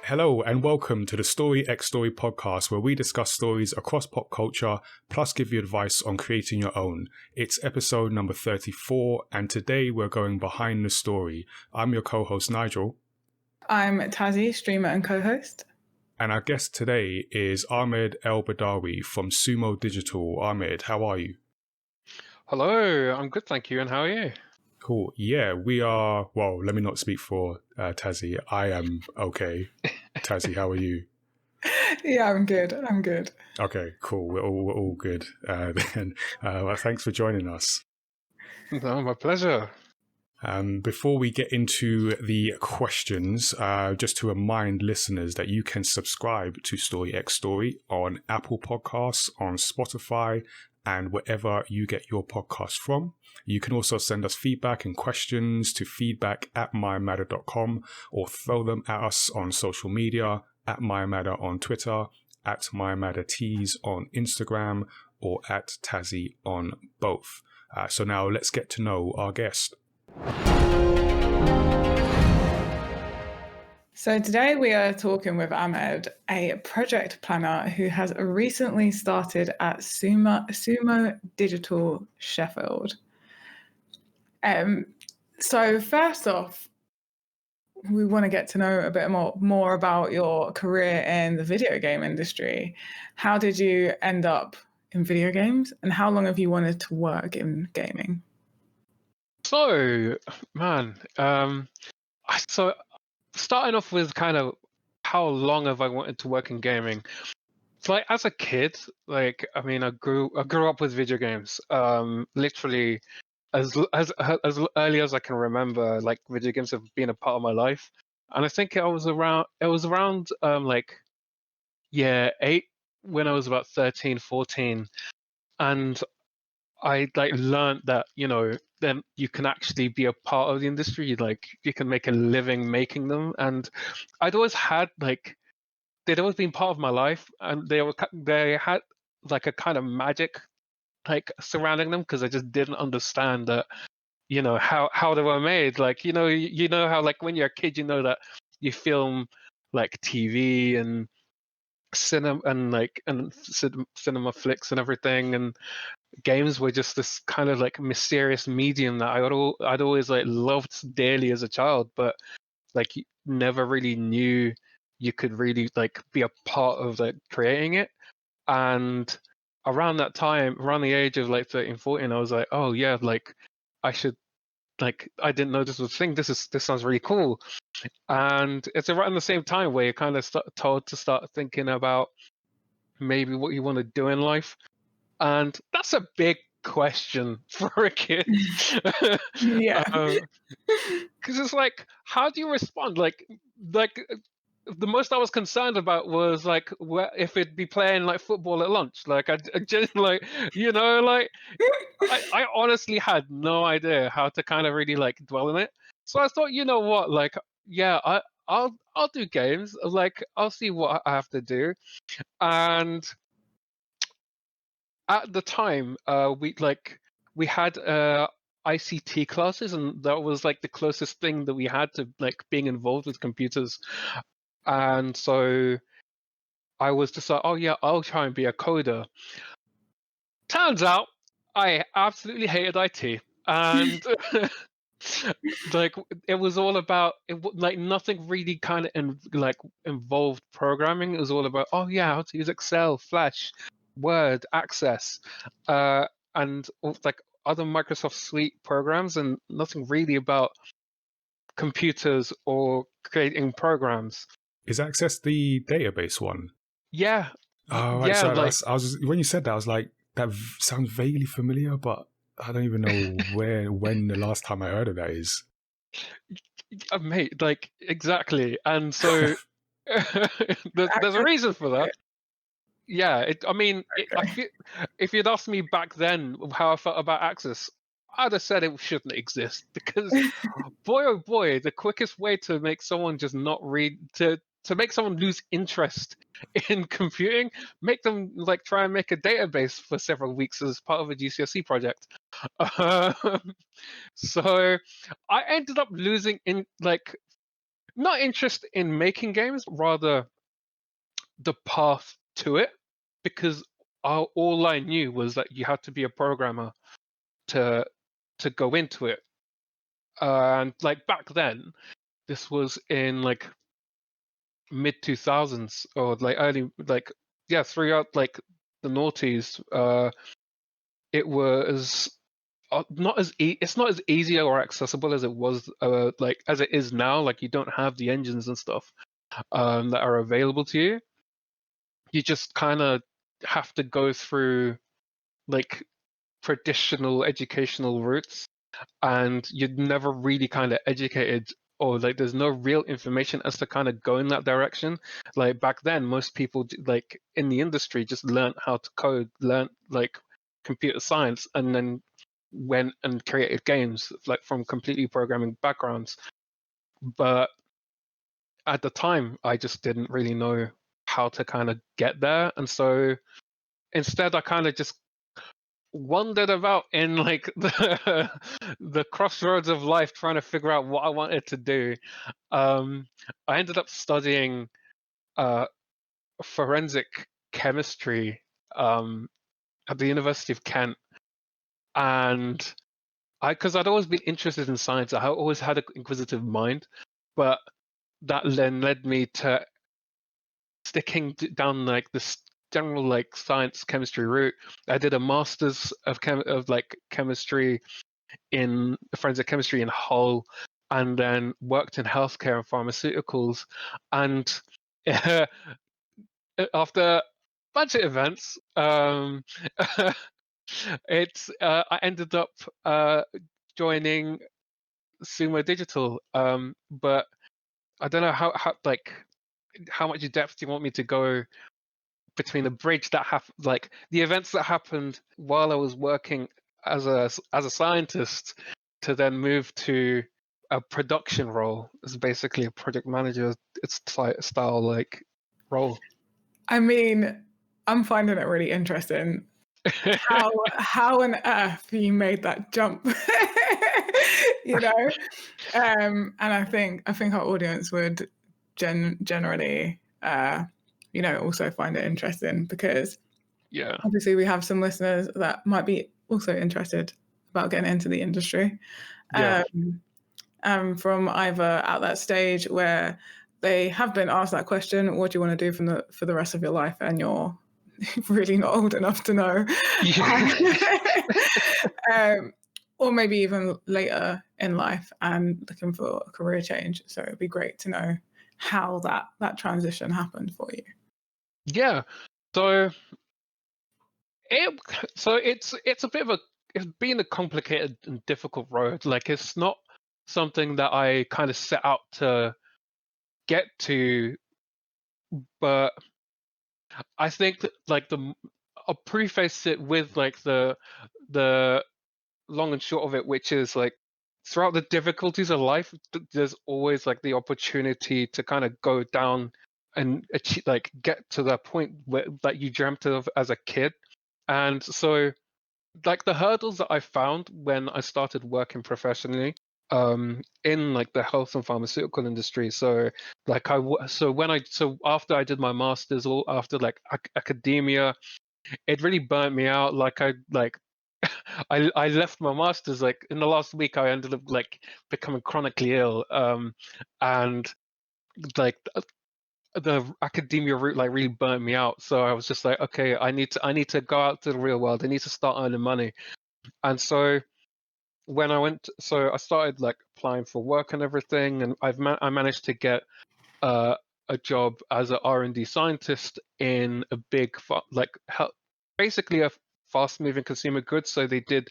Hello and welcome to the Story X Story podcast, where we discuss stories across pop culture, plus give you advice on creating your own. It's episode number 34, and today we're going behind the story. I'm your co-host Nigel. I'm Tazziii, streamer and co-host. And our guest today is Ahmed El-Badawi from Sumo Digital. Ahmed, how are you? Hello, I'm good, thank you. And how are you? Cool. Yeah, we are. Well, let me not speak for Tazziii. I am okay. Tazziii, how are you? Yeah, I'm good. Okay, cool. We're all good. Well, thanks for joining us. No, my pleasure. Before we get into the questions, just to remind listeners that you can subscribe to Story X Story on Apple Podcasts, on Spotify, and wherever you get your podcasts from. You can also send us feedback and questions to feedback@mayamada.com or throw them at us on social media, at mayamada on Twitter, at mayamadatees on Instagram, or at Tazziii on both. So now let's get to know our guest. So today we are talking with Ahmed, a project planner who has recently started at Sumo Digital Sheffield. So first off, we want to get to know a bit more about your career in the video game industry. How did you end up in video games, and how long have you wanted to work in gaming? So, man, so starting off with kind of how long have I wanted to work in gaming? So, like, as a kid, I grew up with video games. Literally, as early as I can remember, like, video games have been a part of my life. And I think it was around 8 when I was about 13, 14, and I learned that, then you can actually be a part of the industry. Like, you can make a living making them. And I'd always had they'd always been part of my life, and they had like a kind of magic surrounding them, because I just didn't understand that, how they were made. Like, you know how, like, when you're a kid, that you film like TV and cinema and cinema flicks and everything, and games were just this kind of like mysterious medium that I'd always loved dearly as a child, but you never really knew you could really be a part of creating it. And around that time, around the age of 13, 14, I was like, oh yeah, I should, I didn't know this was a thing. This sounds really cool. And it's around the same time where you're kind of told to start thinking about maybe what you want to do in life. And that's a big question for a kid. Yeah. Because it's like, how do you respond? The most I was concerned about was if it'd be playing football at lunch. I just I honestly had no idea how to kind of really dwell in it. So I thought, you know what, yeah, I'll do games. I'll see what I have to do. And at the time, we had ICT classes, and that was the closest thing that we had to being involved with computers. And so I was just like, oh yeah, I'll try and be a coder. Turns out I absolutely hated IT, and it was all about nothing really kind of involved programming. It was all about, oh yeah, how to use Excel, Flash, Word, Access, and other Microsoft Suite programs, and nothing really about computers or creating programs. Is Access the database one? Yeah. Oh, right. Yeah. When you said that, I was like, that sounds vaguely familiar, but I don't even know when the last time I heard of that is. Mate, exactly. And so there's a reason for that. Yeah, I feel, if you'd asked me back then how I felt about Access, I'd have said it shouldn't exist, because boy oh boy, the quickest way to make someone just not read to make someone lose interest in computing, make them try and make a database for several weeks as part of a GCSE project. So I ended up losing not interest in making games, rather the path to it, because all I knew was that you had to be a programmer to go into it. And like back then, this was in like mid 2000s or like early, like throughout like the noughties. It was not as it's not as easy or accessible as it was like as it is now. Like you don't have the engines and stuff that are available to you. You just kind of have to go through like traditional educational routes, and you're never really kind of educated, or like there's no real information as to kind of go in that direction. Like back then, most people like in the industry just learned how to code, learned like computer science, and then went and created games like from completely programming backgrounds. But at the time, I just didn't really know how to kind of get there, and so instead I kind of just wandered about in like the crossroads of life trying to figure out what I wanted to do. I ended up studying forensic chemistry at the University of Kent, and because I'd always been interested in science, I always had an inquisitive mind, but that then led me to sticking down like this general like science chemistry route. I did a master's of chemistry in forensic chemistry in Hull, and then worked in healthcare and pharmaceuticals. And after a bunch of events, I ended up joining Sumo Digital. But I don't know how much depth do you want me to go between the bridge that happened, like the events that happened while I was working as a scientist, to then move to a production role as basically a project manager. It's style like role. I mean, I'm finding it really interesting how on earth you made that jump. You know, and I think our audience would generally you know, also find it interesting, because obviously we have some listeners that might be also interested about getting into the industry, from either at that stage where they have been asked that question, what do you want to do for the rest of your life, and you're really not old enough to know, or maybe even later in life and looking for a career change. So it'd be great to know how that transition happened for you. Yeah. So it's a bit of it's been a complicated and difficult road. Like it's not something that I kind of set out to get to, but I think that like I'll preface it with like the long and short of it, which is like throughout the difficulties of life, there's always like the opportunity to kind of go down and achieve, like get to that point that you dreamt of as a kid. And so like the hurdles that I found when I started working professionally in like the health and pharmaceutical industry. So like after I did my master's, or after like academia, it really burnt me out. Like I left my master's like in the last week. I ended up like becoming chronically ill, and like the academia route like really burnt me out. So I was just like, okay, I need to go out to the real world. I need to start earning money. And so when I started like applying for work and everything, and I managed to get a job as an R&D scientist in a big basically a fast-moving consumer goods. So they did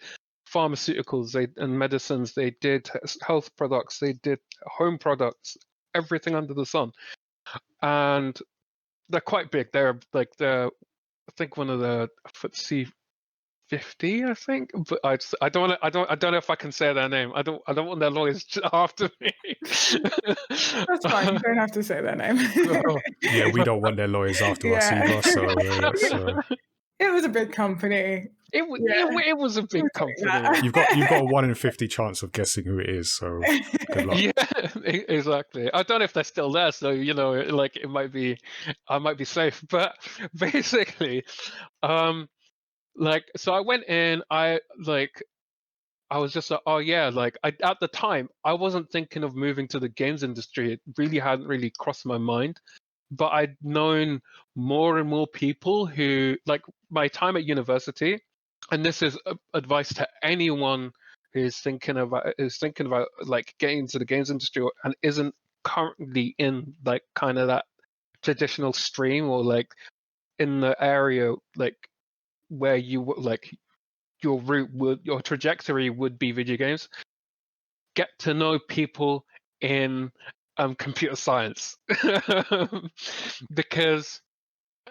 pharmaceuticals, and medicines. They did health products. They did home products. Everything under the sun. And they're quite big. They're I think one of the FTSE 50, I think. But I don't know if I can say their name. I don't want their lawyers after me. That's fine. You don't have to say their name. Yeah, we don't want their lawyers after us either. So it was a big company. It was a big company. You've got a 1 in 50 chance of guessing who it is, so good luck. Yeah, exactly. I don't know if they're still there, so like I might be safe. But basically, so I went in. I was just like, oh yeah, like at the time I wasn't thinking of moving to the games industry. It really hadn't really crossed my mind. But I'd known more and more people who, like, my time at university, and this is advice to anyone who's thinking about like getting into the games industry and isn't currently in like kind of that traditional stream, or like in the area like where you like your trajectory would be video games. Get to know people in computer science because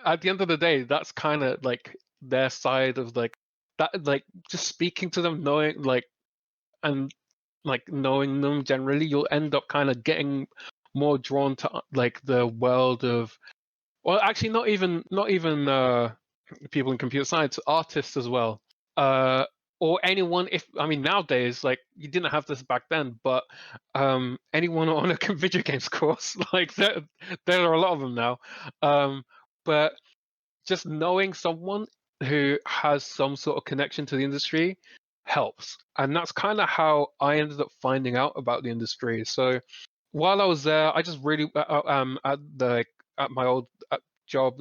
at the end of the day, that's kind of like their side of like that, like just speaking to them, knowing like and like knowing them generally, you'll end up kind of getting more drawn to like the world of, well, actually not even people in computer science, artists as well, or anyone. If I mean nowadays, like you didn't have this back then, but anyone on a video games course, like there are a lot of them now, but just knowing someone who has some sort of connection to the industry helps. And that's kind of how I ended up finding out about the industry. So while I was there, I just really at my old job,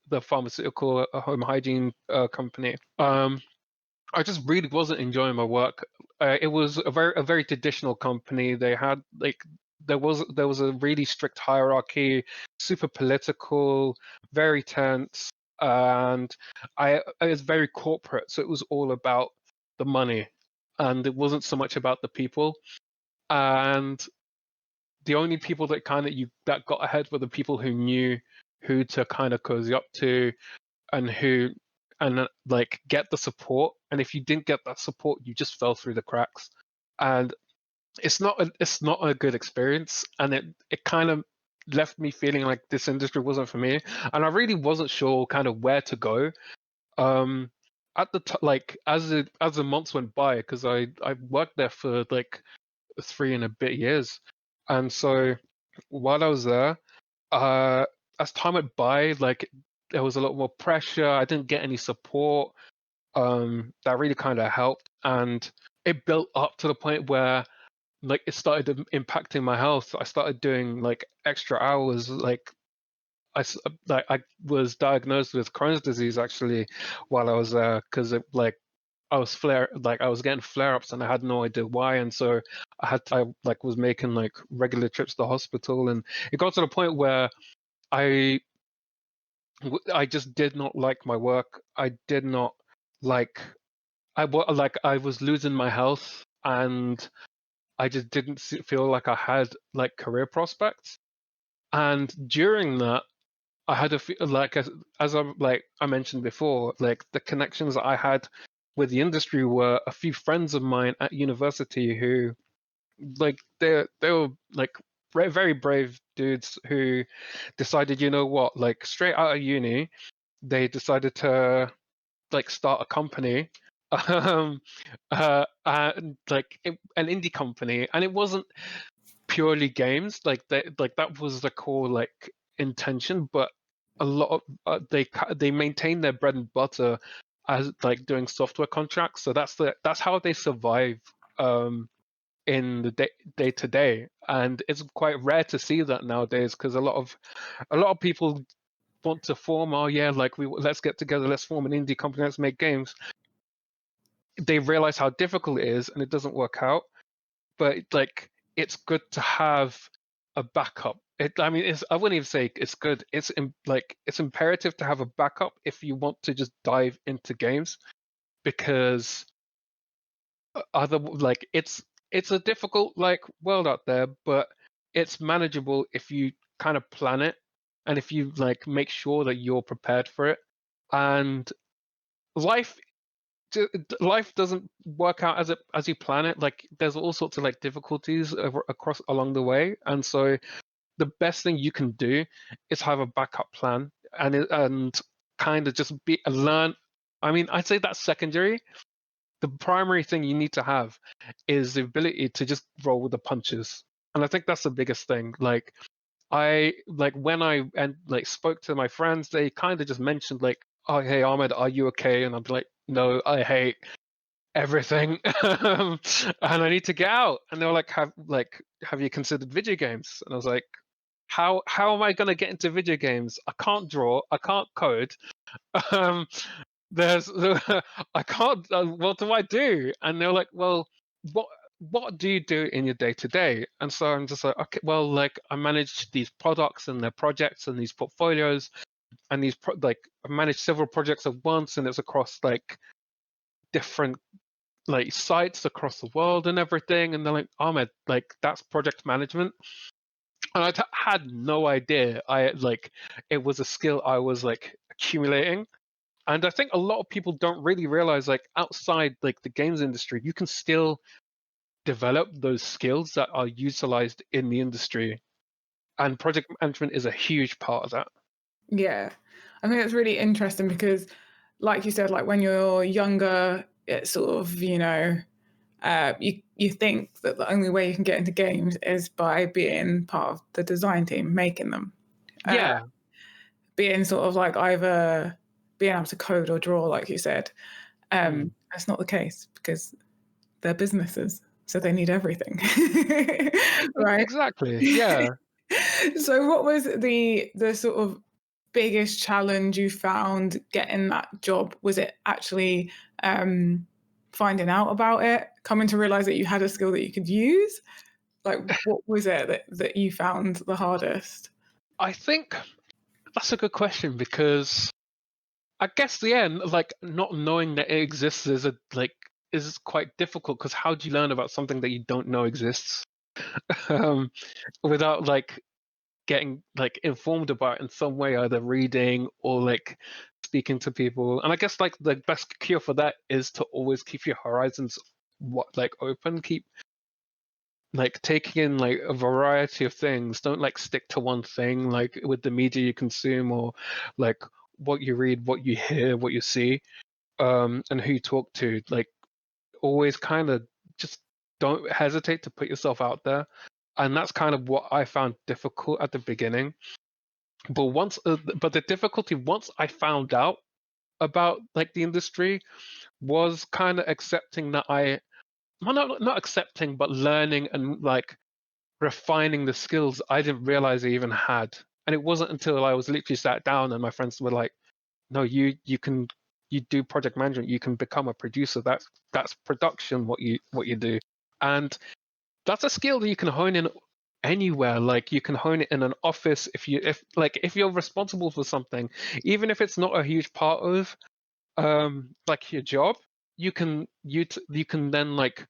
the pharmaceutical home hygiene company. I just really wasn't enjoying my work. It was a very traditional company. They had like there was a really strict hierarchy, super political, very tense, and it was very corporate. So it was all about the money, and it wasn't so much about the people. And the only people that that got ahead were the people who knew who to kind of cozy up to, and like get the support. And if you didn't get that support, you just fell through the cracks. And it's not a good experience, and it kind of left me feeling like this industry wasn't for me, and I really wasn't sure kind of where to go. At the like as the months went by, because I worked there for like 3 and a bit years, and so while I was there, as time went by, like there was a lot more pressure. I didn't get any support. That really kind of helped, and it built up to the point where like it started impacting my health. I started doing like extra hours. Like I was diagnosed with Crohn's disease actually while I was there, because I was getting flare ups and I had no idea why, and so I like was making like regular trips to the hospital, and it got to the point where I just did not like my work. I did not like I was losing my health, and I just didn't feel like I had like career prospects. And during that, I had like as I mentioned before, like the connections that I had with the industry were a few friends of mine at university who like they were like very brave dudes who decided, you know what, like straight out of uni, they decided to like start a company, um and like an indie company, and it wasn't purely games, like that was the core like intention, but a lot of they maintain their bread and butter as like doing software contracts, so that's how they survive in the day to day. And it's quite rare to see that nowadays, because a lot of people want to form, oh yeah, like let's get together, let's form an indie company, let's make games. They realize how difficult it is and it doesn't work out. But like it's good to have a backup. I mean, I wouldn't even say it's good. It's it's imperative to have a backup if you want to just dive into games, because other like it's a difficult like world out there, but it's manageable if you kind of plan it, and if you like make sure that you're prepared for it. And life life doesn't work out as you plan it. Like there's all sorts of like difficulties across along the way, and so the best thing you can do is have a backup plan. And kind of just learn. I mean, I'd say that's secondary. The primary thing you need to have is the ability to just roll with the punches. And I think that's the biggest thing. Like when I spoke to my friends, they kind of just mentioned like, "Oh, hey Ahmed, are you okay?" And I'm like, "No, I hate everything, and I need to get out." And they were like, "Have you considered video games?" And I was like, "How am I gonna get into video games? I can't draw, I can't code. Um, there's I can't. What do I do?" And they're like, "Well, what do you do in your day to day?" And so I'm just like, "Okay, well, like I manage these products and their projects and these portfolios and I manage several projects at once, and it's across like different like sites across the world and everything." And they're like, "Ahmed, like that's project management." And I had no idea. It was a skill I was like accumulating. And I think a lot of people don't really realize, like outside like the games industry, you can still develop those skills that are utilized in the industry. And project management is a huge part of that. Yeah, I think it's really interesting because, like you said, like when you're younger, it's sort of, you think that the only way you can get into games is by being part of the design team, making them. Yeah. Being sort of like either being able to code or draw, like you said. That's not the case because they're businesses, so they need everything. Right? Exactly. Yeah. So what was the sort of biggest challenge you found getting that job? Was it actually finding out about it, coming to realize that you had a skill that you could use? Like, what was it that you found the hardest? I think that's a good question because I guess like not knowing that it exists is quite difficult because how do you learn about something that you don't know exists without like getting like informed about it in some way, either reading or like speaking to people. And I guess like the best cure for that is to always keep your horizons open, keep like taking in like a variety of things. Don't like stick to one thing, like with the media you consume or like what you read, what you hear, what you see, and who you talk to. Like always kind of just don't hesitate to put yourself out there. And that's kind of what I found difficult at the beginning. But but the difficulty once I found out about like the industry was kind of accepting that not accepting, but learning and like refining the skills I didn't realize I even had. And it wasn't until I was literally sat down and my friends were like, "No, you do project management. You can become a producer. That's production. What you do." And that's a skill that you can hone in anywhere. Like you can hone it in an office if you're responsible for something, even if it's not a huge part of like your job, you can then like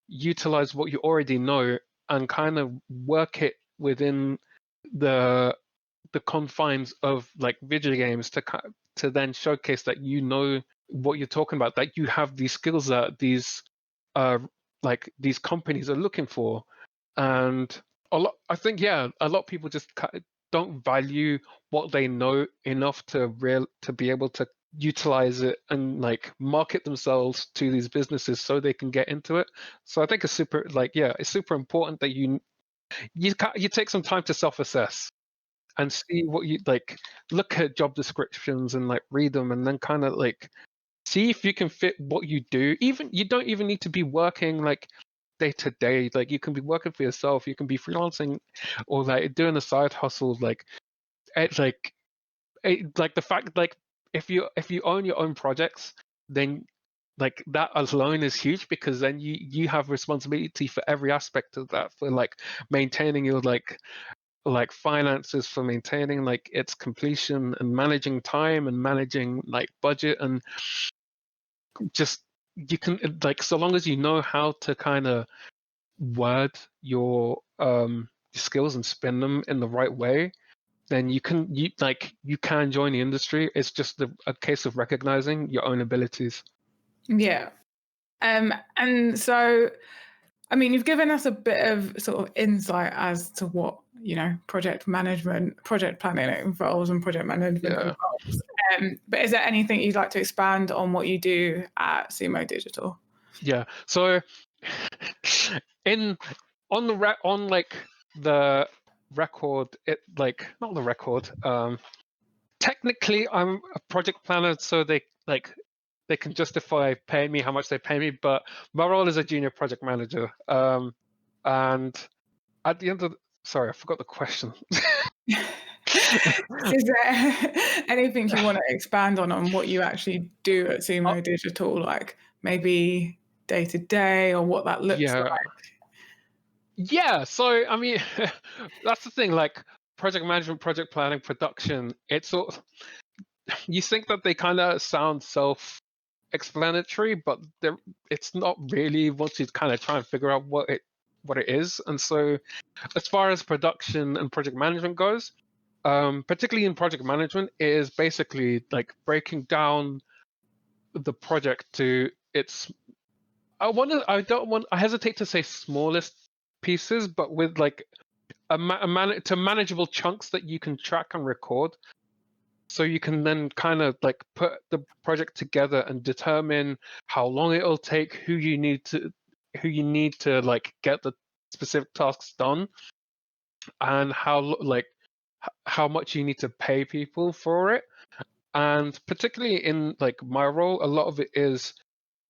utilize what you already know and kind of work it within the confines of like video games to then showcase that you know what you're talking about, that you have these skills that uh these companies are looking for. And I think a lot of people just don't value what they know enough to be able to utilize it and like market themselves to these businesses so they can get into it. So I think it's super important that you take some time to self-assess and see what you like, look at job descriptions and like read them, and then kind of like see if you can fit what you do. Even you don't even need to be working like day to day. Like you can be working for yourself, you can be freelancing or like doing a side hustle. Like it's like the fact like if you own your own projects, then like that alone is huge because then you have responsibility for every aspect of that, for like maintaining your like finances, for maintaining like its completion and managing time and managing like budget, and just you can like, so long as you know how to kind of word your skills and spin them in the right way, then you can join the industry. It's just a case of recognizing your own abilities. Yeah. And so I mean, you've given us a bit of sort of insight as to what, project management, project planning involves and project management involves. But is there anything you'd like to expand on what you do at Sumo Digital? Yeah. So on the record, it like not the record. Technically, I'm a project planner, so they can justify paying me how much they pay me. But my role is a junior project manager. And at the end of sorry, I forgot the question. Is there anything you want to expand on what you actually do at Sumo Digital, like maybe day to day or what that looks like? Yeah, so I mean, that's the thing. Like project management, project planning, production. It's sort of, you think that they kind of sound self-explanatory, but it's not really once you kind of try and figure out what it is. And so, as far as production and project management goes, particularly in project management, it is basically like breaking down the project to its. I hesitate to say smallest pieces, but with like to manageable chunks that you can track and record, so you can then kind of like put the project together and determine how long it'll take, who you need to like get the specific tasks done, and how much you need to pay people for it. And particularly in like my role, a lot of it is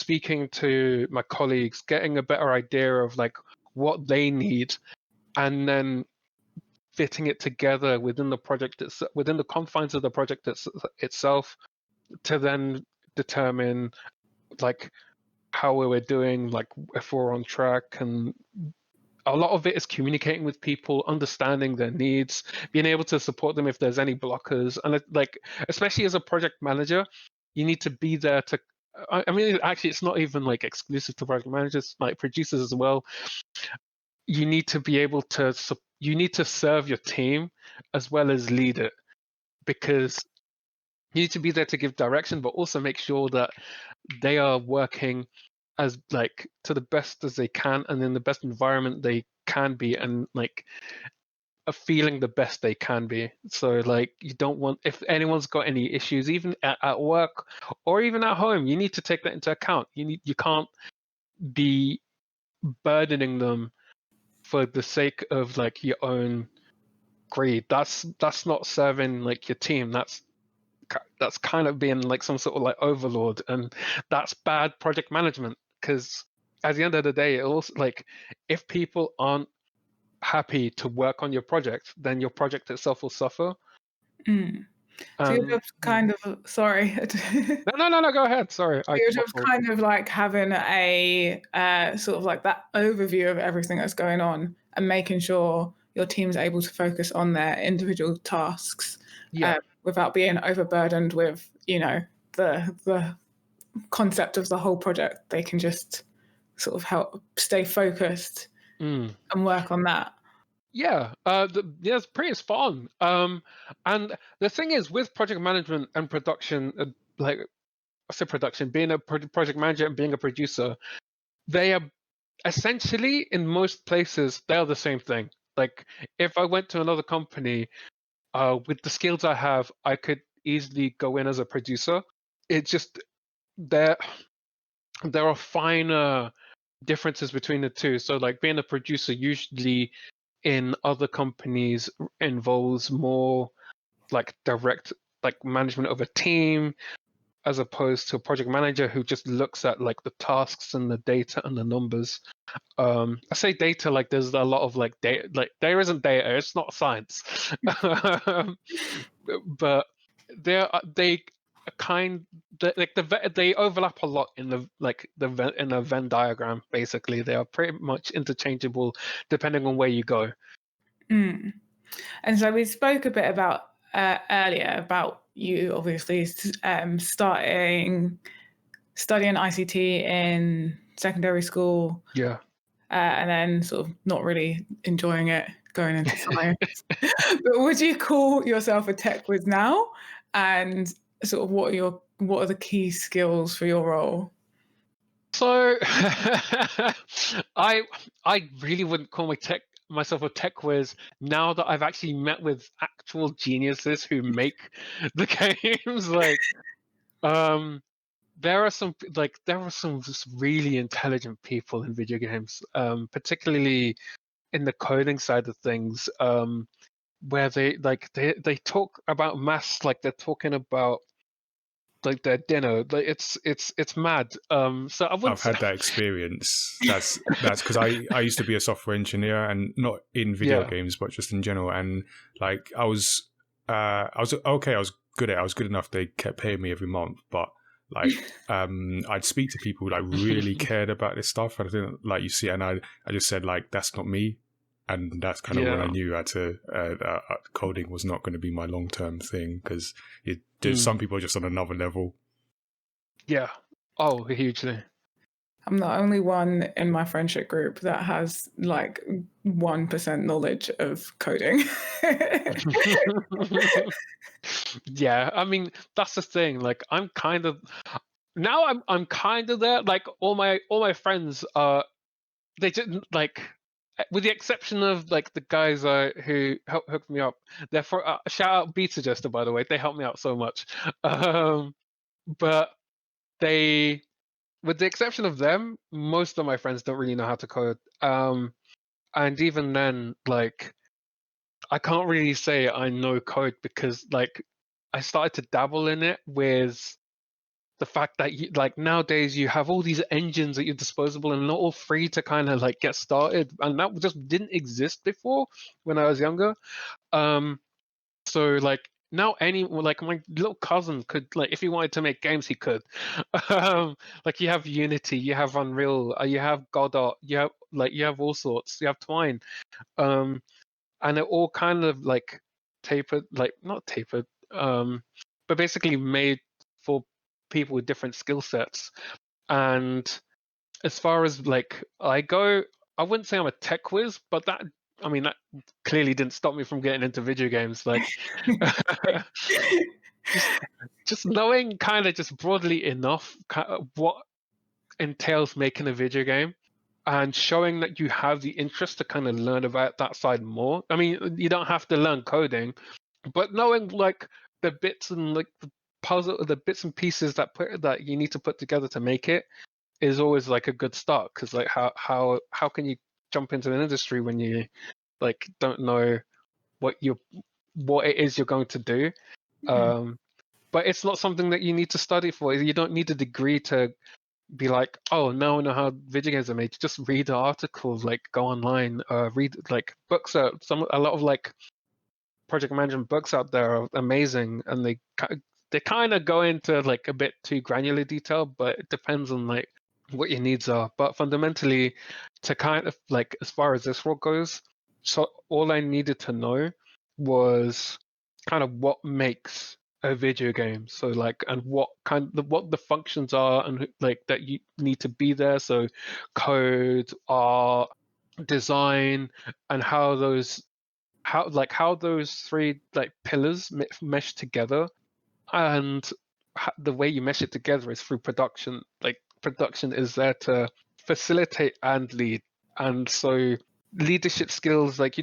speaking to my colleagues, getting a better idea of like what they need, and then fitting it together within the project, within the confines of the project itself, to then determine like how we're doing, like if we're on track. And a lot of it is communicating with people, understanding their needs, being able to support them if there's any blockers. And like, especially as a project manager, you need to be there to, I mean, actually, it's not even like exclusive to project managers, like producers as well. You need to be able to, you need to serve your team as well as lead it, because you need to be there to give direction, but also make sure that they are working as like to the best as they can and in the best environment they can be, and like are feeling the best they can be. So like, you don't want, if anyone's got any issues, even at work or even at home, you need to take that into account. You can't be burdening them for the sake of like your own greed. That's not serving like your team. That's kind of being like some sort of like overlord, and that's bad project management. Because at the end of the day, it also like, if people aren't happy to work on your project, then your project itself will suffer. So you're just kind of sorry. No, go ahead. Sorry. You're just kind of like having a sort of like that overview of everything that's going on and making sure your team's able to focus on their individual tasks without being overburdened with, you know, the concept of the whole project. They can just sort of help stay focused and work on that. Yeah, it's pretty spot on. And the thing is, with project management and production, like I said, production, being a project manager and being a producer, they are essentially, in most places, they are the same thing. Like, if I went to another company, with the skills I have, I could easily go in as a producer. It's just there are finer differences between the two. So, like, being a producer usually in other companies involves more like direct like management of a team, as opposed to a project manager who just looks at like the tasks and the data and the numbers. I say data like there's a lot of like data, like there isn't data, it's not science. But they overlap a lot in the Venn diagram. Basically, they are pretty much interchangeable depending on where you go. And so we spoke a bit about earlier about you obviously studying ICT in secondary school. Yeah. And then sort of not really enjoying it, going into science. But would you call yourself a tech whiz now? And sort of what are the key skills for your role? So I really wouldn't call myself a tech quiz now that I've actually met with actual geniuses who make the games. Like, there are some just really intelligent people in video games, particularly in the coding side of things, where they talk about maths like they're talking about like their dinner. Like it's mad. So I wouldn't I've say, had that experience. That's because I used to be a software engineer, and not in video yeah. games, but just in general. And like I was okay. I was good at it. I was good enough. They kept paying me every month, but like I'd speak to people who like really cared about this stuff, and I didn't like you see, and I just said like that's not me, and that's kind of when I Yeah. knew I had to coding was not going to be my long term thing, because Mm. some people are just on another level. Yeah. Oh, hugely. I'm the only one in my friendship group that has like 1% knowledge of coding. Yeah, I mean that's the thing. Like I'm kind of now I'm kind of there. Like all my friends are they didn't like with the exception of like the guys who hooked me up. Therefore, shout out Beta Jester, by the way. They helped me out so much. But they, with the exception of them, most of my friends don't really know how to code. And even then, like I can't really say I know code because like I started to dabble in it with the fact that you, like nowadays you have all these engines at your disposal and not all free to kind of like get started, and that just didn't exist before when I was younger. So like now any like my little cousin could like if he wanted to make games he could. Like you have Unity, you have Unreal, you have Godot, you have all sorts, you have Twine, and it all kind of like tapered, like not tapered, but basically made for people with different skill sets. And as far as like I go, I wouldn't say I'm a tech whiz, but that I mean that clearly didn't stop me from getting into video games. Like just knowing kind of just broadly enough what entails making a video game and showing that you have the interest to kind of learn about that side more. I mean, you don't have to learn coding, but knowing like the bits and like the bits and pieces that you need to put together to make it is always like a good start. Because like how can you jump into an industry when you like don't know what it is you're going to do? But it's not something that you need to study for. You don't need a degree to be like, oh, now I know how video games are made. Just read the articles, like go online, read like books. A lot of like project management books out there are amazing, and they kind of go into like a bit too granular detail, but it depends on like what your needs are. But fundamentally, to kind of like as far as this role goes, so all I needed to know was kind of what makes a video game. So like, and what the functions are, and like that you need to be there. So code, art, design, and how those three like pillars mesh together, and the way you mesh it together is through production. Like production is there to facilitate and lead, and so leadership skills like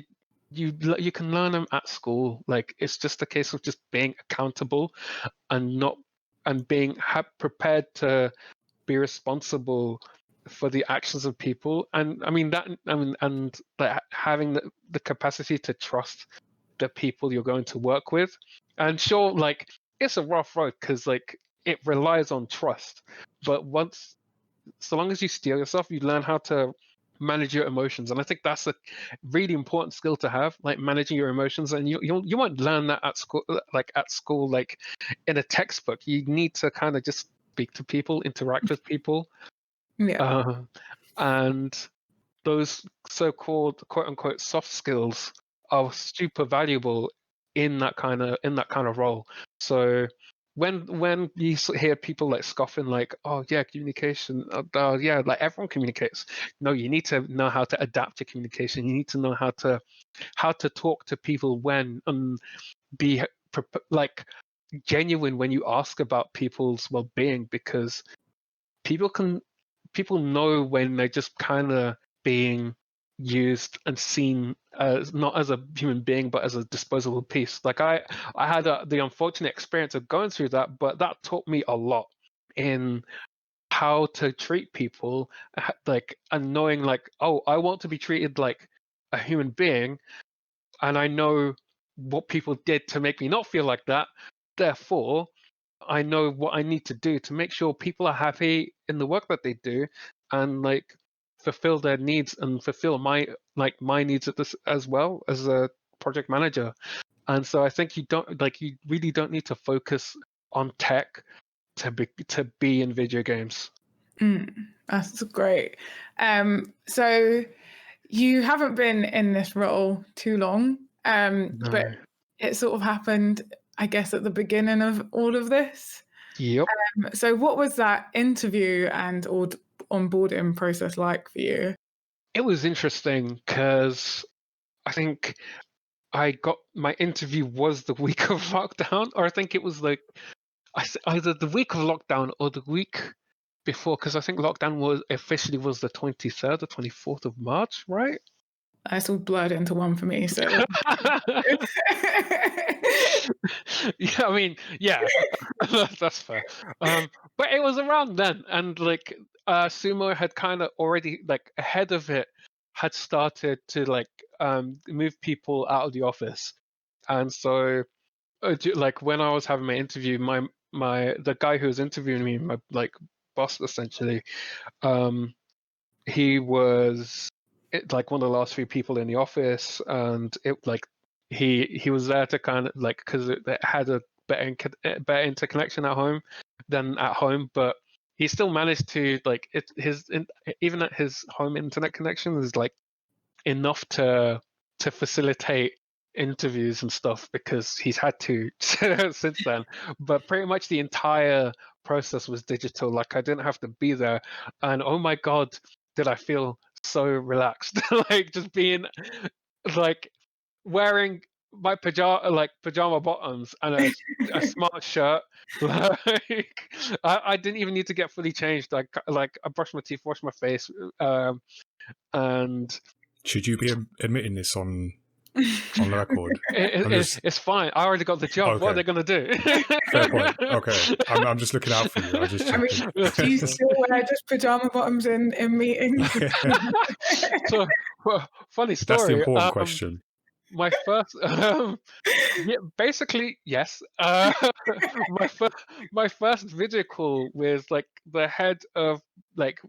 you can learn them at school. Like it's just a case of just being accountable and not and being prepared to be responsible for the actions of people. And I mean that and like having the capacity to trust the people you're going to work with. And sure, like it's a rough road because like it relies on trust, but so long as you steer yourself, you learn how to manage your emotions. And I think that's a really important skill to have, like managing your emotions. And you won't learn that at school, like in a textbook. You need to kind of just speak to people, interact with people. Yeah. And those so-called quote unquote soft skills are super valuable in that kind of role. So when you hear people like scoffing like, oh yeah, communication, yeah, like everyone communicates. No, you need to know how to adapt your communication. You need to know how to talk to people when and be like genuine when you ask about people's well-being, because people know when they're just kind of being used and seen as not as a human being but as a disposable piece. Like I had the unfortunate experience of going through that, but that taught me a lot in how to treat people, like, and knowing like, oh, I want to be treated like a human being, and I know what people did to make me not feel like that. Therefore, I know what I need to do to make sure people are happy in the work that they do, and like fulfill their needs and fulfill my needs at this as well as a project manager. And so I think you really don't need to focus on tech to be in video games. That's great. So you haven't been in this role too long, but it sort of happened, I guess, at the beginning of all of this. Yep. So what was that interview and onboarding process like for you? It was interesting because I think I got my interview was the week of lockdown, or I think it was like either the week of lockdown or the week before, because I think lockdown was officially the 23rd or 24th of March, right? It's all blurred into one for me. So yeah, I mean, yeah, that's fair. But it was around then, and like Sumo had kind of already, like, ahead of it, had started to like move people out of the office, and so like when I was having my interview, the guy who was interviewing me, my like boss essentially, he was like one of the last few people in the office, and it like he was there to kind of like, because it had a better interconnection at home than at home, but he still managed to like even at his home internet connection is like enough to facilitate interviews and stuff, because he's had to since then. But pretty much the entire process was digital. Like I didn't have to be there, and oh my god, did I feel so relaxed. Like just being like wearing my pajama bottoms and a smart shirt. Like I didn't even need to get fully changed. Like I brushed my teeth, washed my face, and should you be admitting this on the record? It's fine. I already got the job. Okay. What are they going to do? Fair point. Okay. I'm just looking out for you. I was just checking. Do you still wear just pajama bottoms in meetings? So, well, funny story. That's the important question. My first, basically, yes. My first video call with like the head of like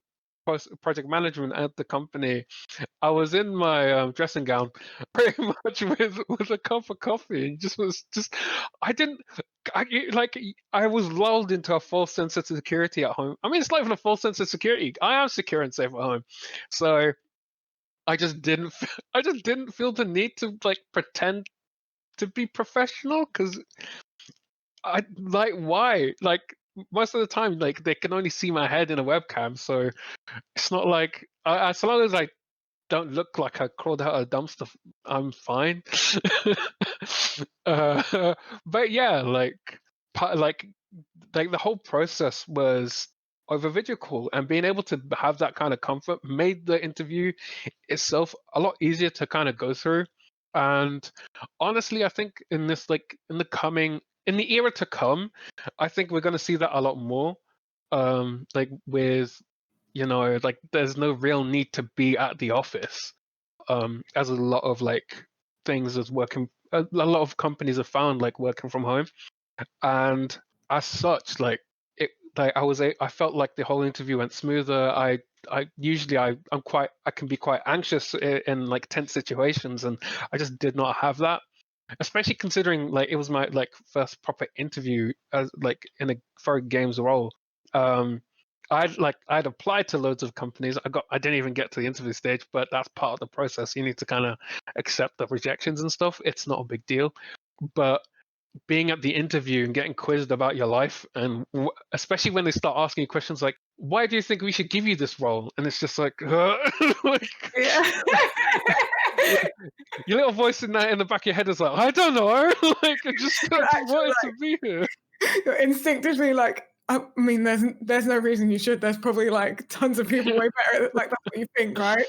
project management at the company. I was in my dressing gown, pretty much with a cup of coffee, and I was lulled into a false sense of security at home. I mean, it's not even a false sense of security. I am secure and safe at home, so I just didn't feel the need to like pretend to be professional, because I like, why, like most of the time like they can only see my head in a webcam, so it's not like as long as I don't look like I crawled out of a dumpster, I'm fine. But yeah, like the whole process was over video call, and being able to have that kind of comfort made the interview itself a lot easier to kind of go through. And honestly, I think in this in the era to come, I think we're going to see that a lot more. Like with, like there's no real need to be at the office, as a lot of like things as working, a lot of companies have found like working from home. And as such, like it, like I felt like the whole interview went smoother. I can be quite anxious in like tense situations, and I just did not have that, especially considering like it was my like first proper interview as like in a for games role. I'd applied to loads of companies. I didn't even get to the interview stage, but that's part of the process. You need to kind of accept the rejections and stuff. It's not a big deal. But being at the interview and getting quizzed about your life, and especially when they start asking you questions like, why do you think we should give you this role? And it's just like, like your little voice in the back of your head is like, I don't know. Like I just wanted to be here. You're instinctively like, I mean, there's no reason you should. There's probably like tons of people way better. Like that's what you think, right?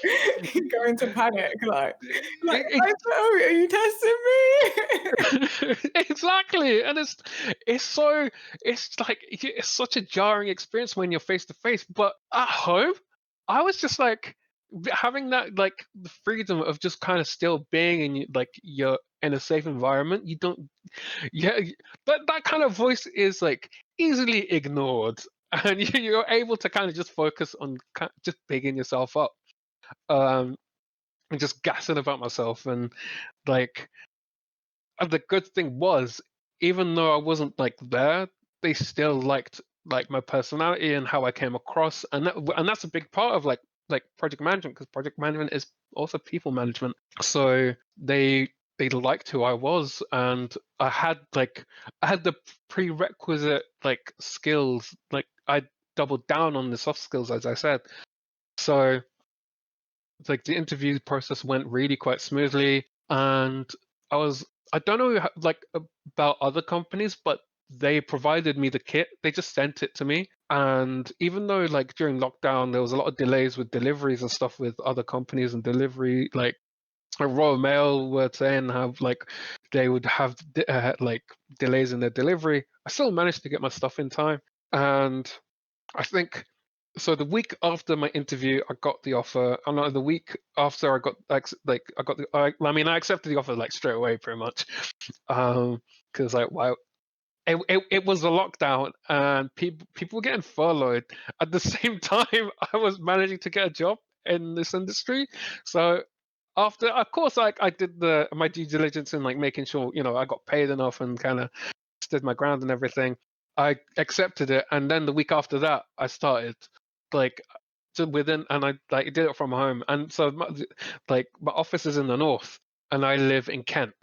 You go into panic, like oh, are you testing me? Exactly, and it's like it's such a jarring experience when you're face to face. But at home, I was just like having that like the freedom of just kind of still being in like you're in a safe environment. You don't, yeah, but that kind of voice is like easily ignored, and you're able to kind of just focus on just bigging yourself up, and just gassing about myself, and like. And the good thing was, even though I wasn't like there, they still liked like my personality and how I came across, and that's a big part of like project management, because project management is also people management. So they liked who I was, and I had the prerequisite like skills. Like I doubled down on the soft skills, as I said. So like the interview process went really quite smoothly, and I don't know like about other companies, but they provided me the kit. They just sent it to me, and even though like during lockdown there was a lot of delays with deliveries and stuff with other companies and delivery, like Royal Mail were saying how like they would have like delays in their delivery, I still managed to get my stuff in time. And I think so. The week after my interview, I got the offer. Oh no, the week after I got I accepted the offer like straight away, pretty much, because like wow, it was a lockdown and people were getting furloughed at the same time. I was managing to get a job in this industry, so after, of course, I did my due diligence in like making sure I got paid enough and kind of stood my ground and everything. I accepted it, and then the week after that, I started like and I like did it from home. And so my office is in the north, and I live in Kent.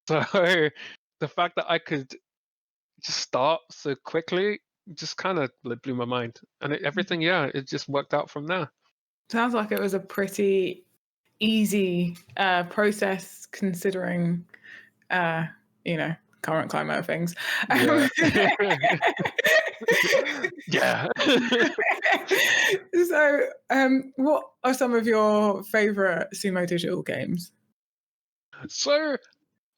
So the fact that I could just start so quickly just kind of blew my mind, and everything, it just worked out from there. Sounds like it was a pretty easy process considering, current climate of things. Yeah. So, what are some of your favorite Sumo Digital games? So,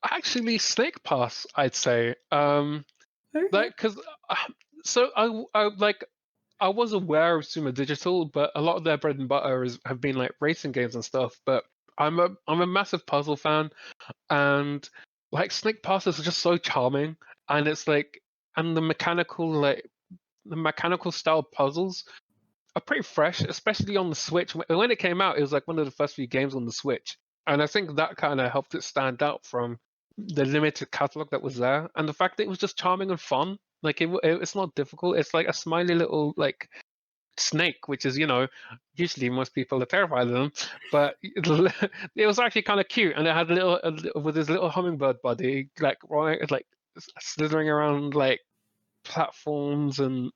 actually, Snake Pass, I'd say. Like, because so I was aware of Sumo Digital, but a lot of their bread and butter have been like racing games and stuff. But I'm a massive puzzle fan, and like Snake Pass is just so charming, and it's like, and the mechanical style puzzles are pretty fresh, especially on the Switch. When it came out, it was like one of the first few games on the Switch, and I think that kind of helped it stand out from the limited catalog that was there, and the fact that it was just charming and fun. Like it's not difficult. It's like a smiley little like snake, which is usually most people are terrified of them, but it was actually kind of cute, and it had a little with his little hummingbird body, like slithering around like platforms and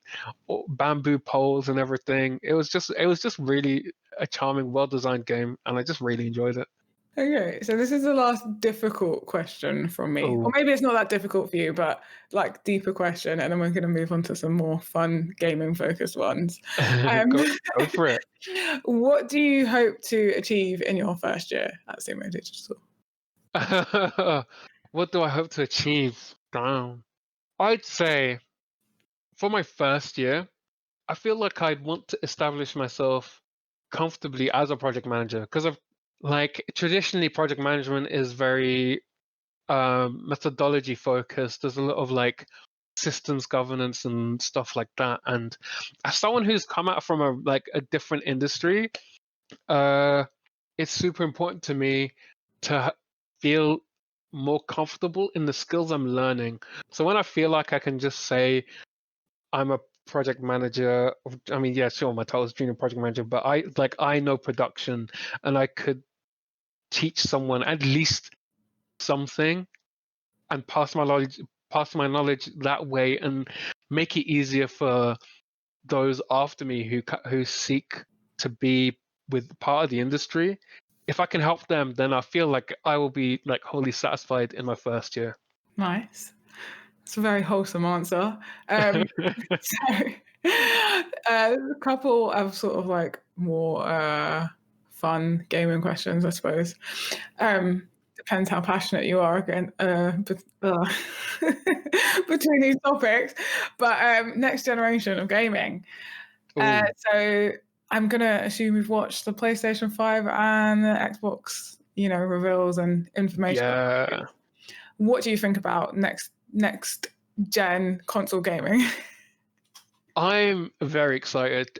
bamboo poles and everything. It was just really a charming, well-designed game, and I just really enjoyed it. Okay, so this is the last difficult question from me. Or maybe it's not that difficult for you, but like deeper question, and then we're going to move on to some more fun gaming-focused ones. Go for it. What do you hope to achieve in your first year at Sumo Digital? What do I hope to achieve? Damn. I'd say for my first year, I feel like I'd want to establish myself comfortably as a project manager, because I've like traditionally project management is very methodology focused. There's a lot of like systems governance and stuff like that. And as someone who's come out from a different industry, it's super important to me to feel more comfortable in the skills I'm learning. So when I feel like I can just say I'm a project manager, I mean, yeah, sure, my title is junior project manager, but I know production, and I could teach someone at least something and pass my knowledge that way, and make it easier for those after me who seek to be with part of the industry. If I can help them, then I feel like I will be like wholly satisfied in my first year. Nice. It's a very wholesome answer. So A couple of sort of like more fun gaming questions, I suppose. Depends how passionate you are again between these topics. But next generation of gaming. Ooh, So I'm gonna assume you've watched the PlayStation 5 and the Xbox, reveals and information. yeah. What do you think about next gen console gaming? I'm very excited.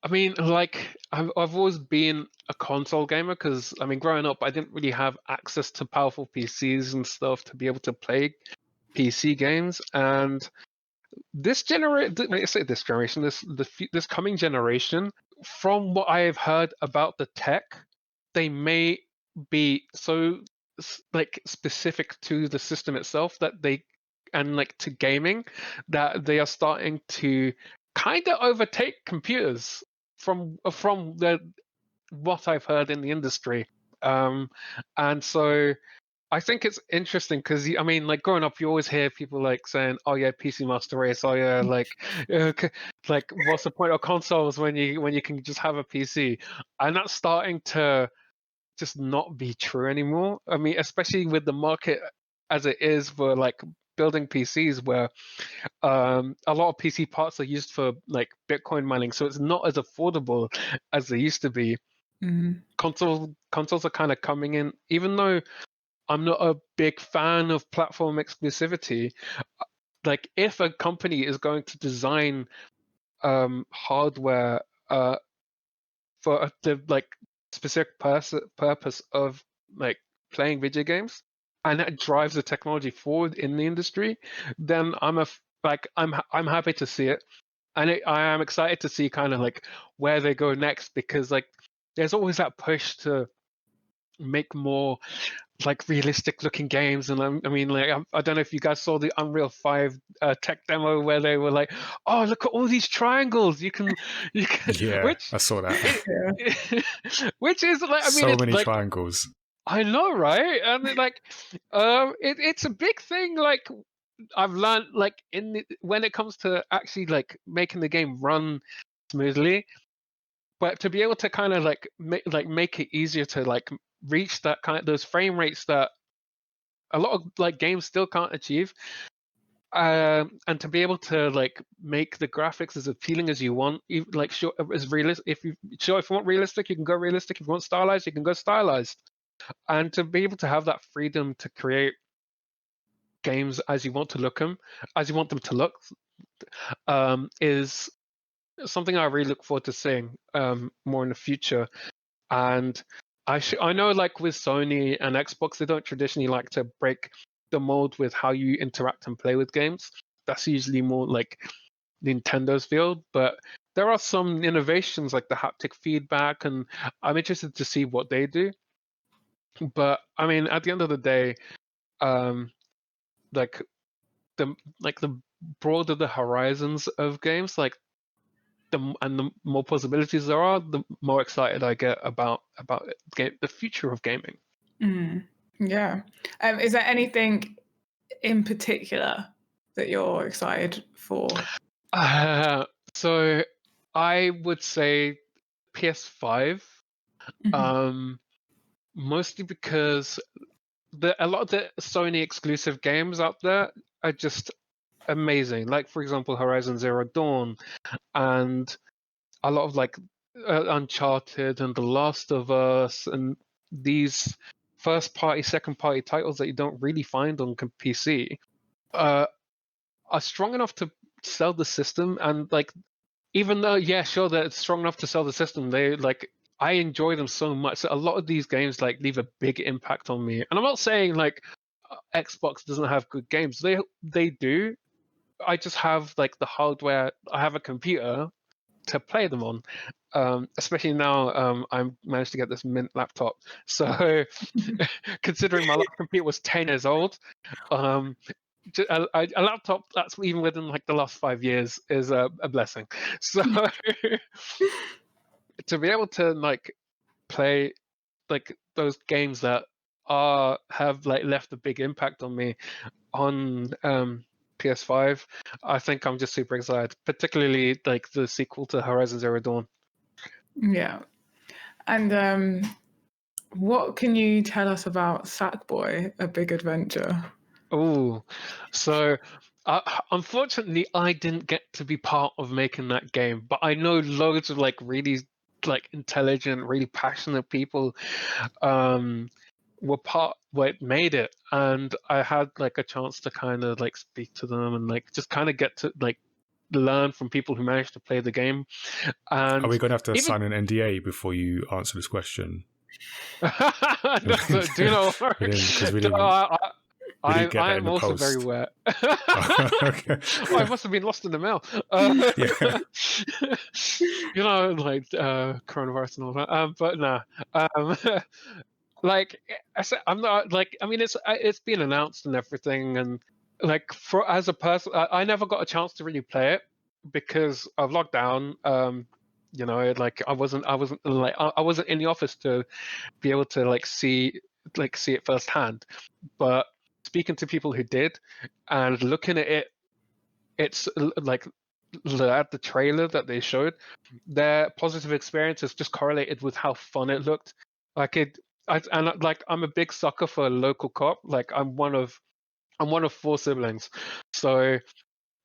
I mean, like, I've always been a console gamer because, I mean, growing up, I didn't really have access to powerful PCs and stuff to be able to play PC games. And this generation, I say this generation, this coming generation, from what I have heard about the tech, they may be so like specific to the system itself that they and like to gaming that they are starting to kind of overtake computers from the what I've heard in the industry. And so I think it's interesting because I mean, like growing up, you always hear people like saying, "Oh yeah, PC Master Race." Oh yeah, like what's the point of consoles when you can just have a PC? And that's starting to just not be true anymore. I mean, especially with the market as it is for like building PCs, where a lot of PC parts are used for like Bitcoin mining, so it's not as affordable as they used to be. Mhm. Consoles are kind of coming in, even though I'm not a big fan of platform exclusivity. Like, if a company is going to design hardware for the like specific purpose of like playing video games, and that drives the technology forward in the industry, then I'm happy to see it, and I am excited to see kind of like where they go next, because like there's always that push to make more like realistic looking games. And I mean, like, I don't know if you guys saw the Unreal 5 tech demo where they were like, "Oh, look at all these triangles! You can," Yeah, which I saw that. which is like, I mean, So it's many like, triangles. I know, right? And like, it's a big thing. Like, I've learned, like, when it comes to actually like making the game run smoothly, but to be able to kind of like make it easier to like reach that kind of those frame rates that a lot of like games still can't achieve, and to be able to like make the graphics as appealing as you want, like sure as realistic. If you want realistic, you can go realistic. If you want stylized, you can go stylized. And to be able to have that freedom to create games as you want to as you want them to look, is something I really look forward to seeing more in the future. And I know, like with Sony and Xbox, they don't traditionally like to break the mold with how you interact and play with games. That's usually more like Nintendo's field. But there are some innovations like the haptic feedback, and I'm interested to see what they do. But I mean, at the end of the day, um, like the broader the horizons of games, like the more possibilities there are, the more excited I get about the future of gaming. Mm. Yeah. Is there anything in particular that you're excited for? So I would say PS5, Mhm. mostly because a lot of the Sony exclusive games out there are just amazing. Like, for example, Horizon Zero Dawn, and a lot of like Uncharted and The Last of Us, and these first party, second party titles that you don't really find on PC, uh, are strong enough to sell the system. And like, even though, yeah, sure, that it's strong enough to sell the system, they like, I enjoy them so much. So a lot of these games like leave a big impact on me. And I'm not saying like Xbox doesn't have good games. They do. I just have like the hardware. I have a computer to play them on. Especially now, I managed to get this Mint laptop. So, considering my last computer was 10 years old, um, a laptop that's even within like the last 5 years is a blessing. So, to be able to like play like those games that have like left a big impact on me on PS5. I think I'm just super excited, particularly like the sequel to Horizon Zero Dawn. Yeah. And what can you tell us about Satboy, A Big Adventure? Oh, so unfortunately, I didn't get to be part of making that game, but I know loads of like really like intelligent, really passionate people what made it, and I had like a chance to kind of like speak to them and like just kind of get to like learn from people who managed to play the game. Are And we going to have to even sign an NDA before you answer this question? no, do not worry. Because we No, didn't get I that in am the also very post. aware. Okay. Oh, I must have been lost in the mail. Yeah. You know, like coronavirus and all that. But nah. Like I said, I'm not like. I mean, it's been announced and everything, and like for as a person, I never got a chance to really play it because of lockdown. You know, like I wasn't like I wasn't in the office to be able to see it firsthand. But speaking to people who did and looking at it, it's like at the trailer that they showed, their positive experiences just correlated with how fun it looked. Like I'm a big sucker for local co-op. Like I'm one of 4 siblings, so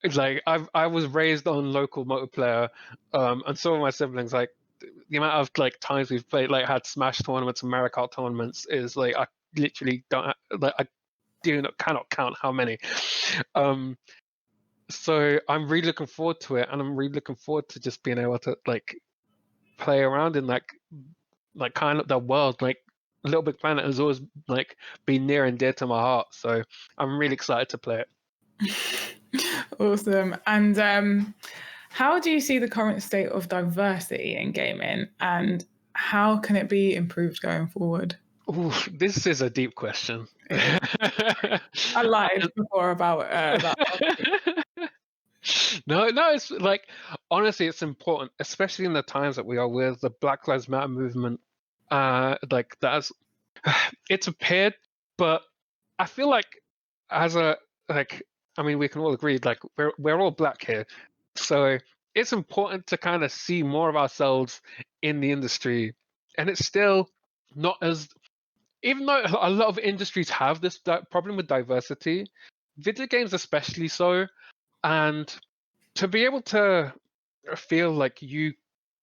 it's like I was raised on local multiplayer, and some of my siblings, like the amount of like times we've played, like had Smash tournaments and Mario Kart tournaments, is like I literally don't like I cannot count how many. So I'm really looking forward to it, and I'm really looking forward to just being able to like play around in like kind of the world. Like Little Big Planet has always like been near and dear to my heart, so I'm really excited to play it. Awesome. And how do you see the current state of diversity in gaming, and how can it be improved going forward? Ooh, this is a deep question. I lied before about that. No, it's like honestly, it's important, especially in the times that we are with the Black Lives Matter movement. Like that's it's appeared, but I feel like as a like I mean we can all agree like we're all black here, so it's important to kind of see more of ourselves in the industry, and it's still not as even though a lot of industries have this problem with diversity, video games especially so, and to be able to feel like you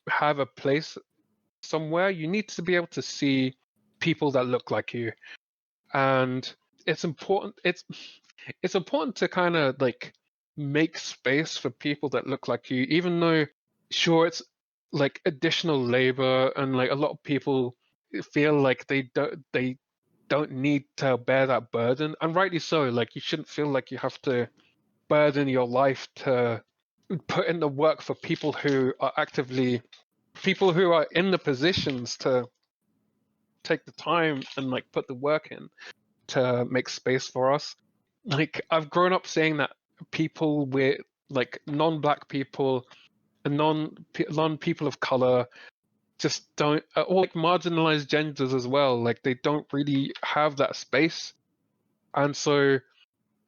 have a place somewhere, you need to be able to see people that look like you, and it's important. It's important to kind of like make space for people that look like you, even though sure it's like additional labor and like a lot of people feel like they don't need to bear that burden, and rightly so. Like you shouldn't feel like you have to burden your life to put in the work for people who are in the positions to take the time and like put the work in to make space for us. Like I've grown up saying that people with like non-black people and non people of color just don't, or like marginalized genders as well, like they don't really have that space. And so